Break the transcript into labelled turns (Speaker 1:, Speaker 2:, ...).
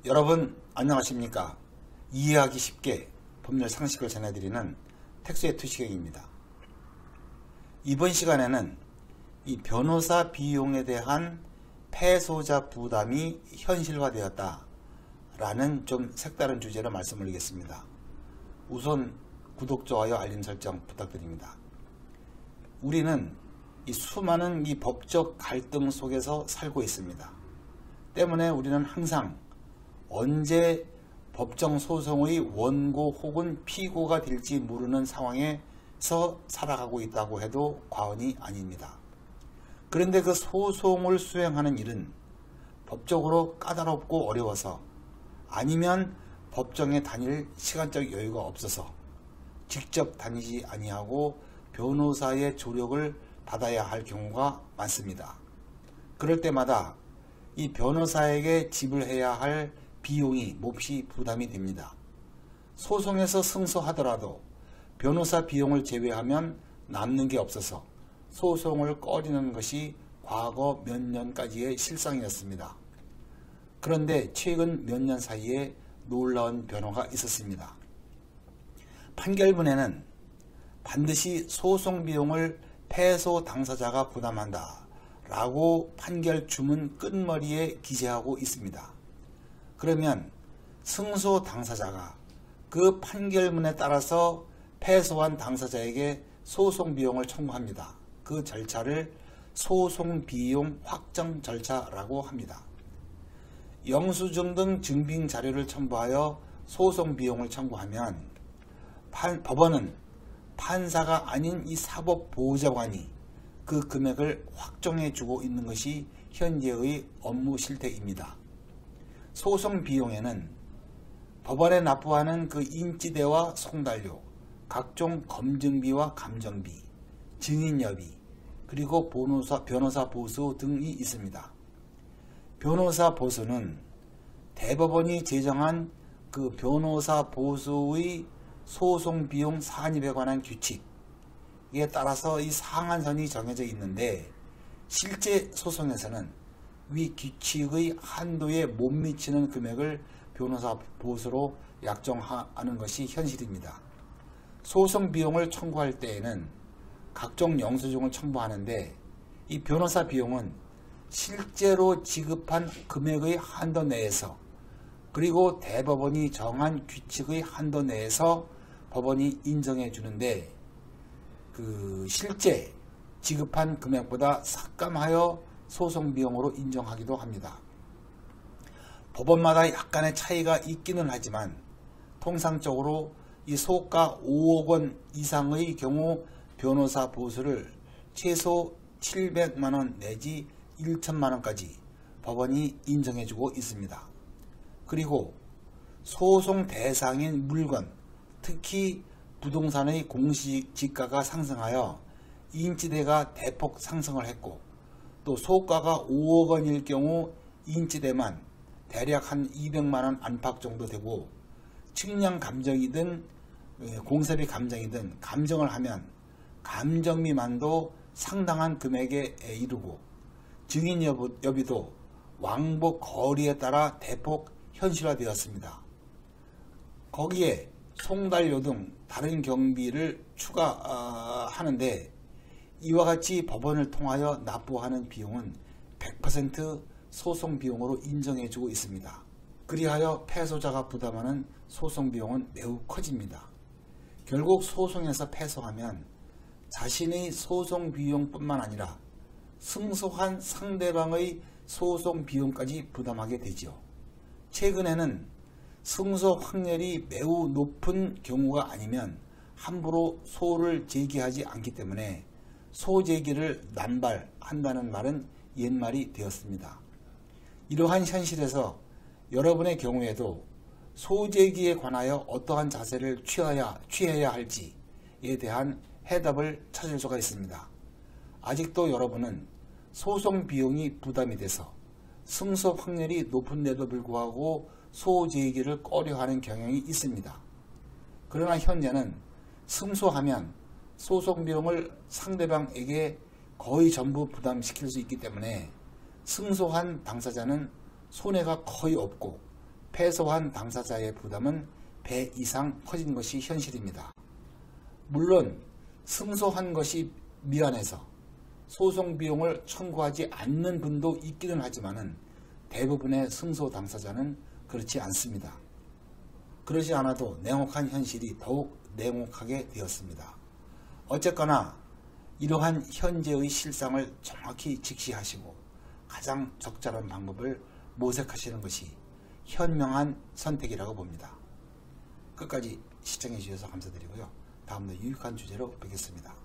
Speaker 1: 여러분 안녕하십니까? 이해하기 쉽게 법률 상식을 전해드리는 택수의 투시경입니다. 이번 시간에는 이 변호사 비용에 대한 패소자 부담이 현실화되었다 라는 좀 색다른 주제로 말씀 올리겠습니다. 우선 구독, 좋아요, 알림 설정 부탁드립니다. 우리는 이 수많은 이 법적 갈등 속에서 살고 있습니다. 때문에 우리는 항상 언제 법정 소송의 원고 혹은 피고가 될지 모르는 상황에서 살아가고 있다고 해도 과언이 아닙니다. 그런데 그 소송을 수행하는 일은 법적으로 까다롭고 어려워서 아니면 법정에 다닐 시간적 여유가 없어서 직접 다니지 아니하고 변호사의 조력을 받아야 할 경우가 많습니다. 그럴 때마다 이 변호사에게 지불해야 할 비용이 몹시 부담이 됩니다. 소송에서 승소하더라도 변호사 비용을 제외하면 남는 게 없어서 소송을 꺼리는 것이 과거 몇 년까지의 실상이었습니다. 그런데 최근 몇 년 사이에 놀라운 변화가 있었습니다. 판결문에는 반드시 소송 비용을 패소 당사자가 부담한다 라고 판결 주문 끝머리에 기재하고 있습니다. 그러면 승소 당사자가 그 판결문에 따라서 패소한 당사자에게 소송 비용을 청구합니다. 그 절차를 소송 비용 확정 절차라고 합니다. 영수증 등 증빙 자료를 첨부하여 소송 비용을 청구하면 법원은 판사가 아닌 이 사법보호자관이 그 금액을 확정해 주고 있는 것이 현재의 업무 실태입니다. 소송 비용에는 법원에 납부하는 그 인지대와 송달료, 각종 검증비와 감정비, 증인여비, 그리고 변호사 보수 등이 있습니다. 변호사 보수는 대법원이 제정한 그 변호사 보수의 소송 비용 산입에 관한 규칙에 따라서 이 상한선이 정해져 있는데 실제 소송에서는 위 규칙의 한도에 못 미치는 금액을 변호사 보수로 약정하는 것이 현실입니다. 소송 비용을 청구할 때에는 각종 영수증을 첨부하는데 이 변호사 비용은 실제로 지급한 금액의 한도 내에서 그리고 대법원이 정한 규칙의 한도 내에서 법원이 인정해 주는데 그 실제 지급한 금액보다 삭감하여 소송 비용으로 인정하기도 합니다. 법원마다 약간의 차이가 있기는 하지만 통상적으로 이 소가 5억 원 이상의 경우 변호사 보수를 최소 700만원 내지 1천만원까지 법원이 인정해주고 있습니다. 그리고 소송 대상인 물건, 특히 부동산의 공시지가가 상승하여 인지대가 대폭 상승을 했고 또 소가가 5억 원일 경우 인지대만 대략 한 200만원 안팎 정도 되고 측량 감정이든 공사비 감정이든 감정을 하면 감정비만도 상당한 금액에 이르고 증인 여비도 왕복 거리에 따라 대폭 현실화되었습니다. 거기에 송달료 등 다른 경비를 추가하는데 이와 같이 법원을 통하여 납부하는 비용은 100% 소송 비용으로 인정해주고 있습니다. 그리하여 패소자가 부담하는 소송 비용은 매우 커집니다. 결국 소송에서 패소하면 자신의 소송 비용뿐만 아니라 승소한 상대방의 소송 비용까지 부담하게 되죠. 최근에는 승소 확률이 매우 높은 경우가 아니면 함부로 소를 제기하지 않기 때문에 소제기를 남발한다는 말은 옛말이 되었습니다. 이러한 현실에서 여러분의 경우에도 소제기에 관하여 어떠한 자세를 취해야 할지에 대한 해답을 찾을 수가 있습니다. 아직도 여러분은 소송 비용이 부담이 돼서 승소 확률이 높은데도 불구하고 소제기를 꺼려하는 경향이 있습니다. 그러나 현재는 승소하면 소송 비용을 상대방에게 거의 전부 부담시킬 수 있기 때문에 승소한 당사자는 손해가 거의 없고 패소한 당사자의 부담은 배 이상 커진 것이 현실입니다. 물론 승소한 것이 미안해서 소송 비용을 청구하지 않는 분도 있기는 하지만 대부분의 승소 당사자는 그렇지 않습니다. 그러지 않아도 냉혹한 현실이 더욱 냉혹하게 되었습니다. 어쨌거나 이러한 현재의 실상을 정확히 직시하시고 가장 적절한 방법을 모색하시는 것이 현명한 선택이라고 봅니다. 끝까지 시청해 주셔서 감사드리고요. 다음도 유익한 주제로 뵙겠습니다.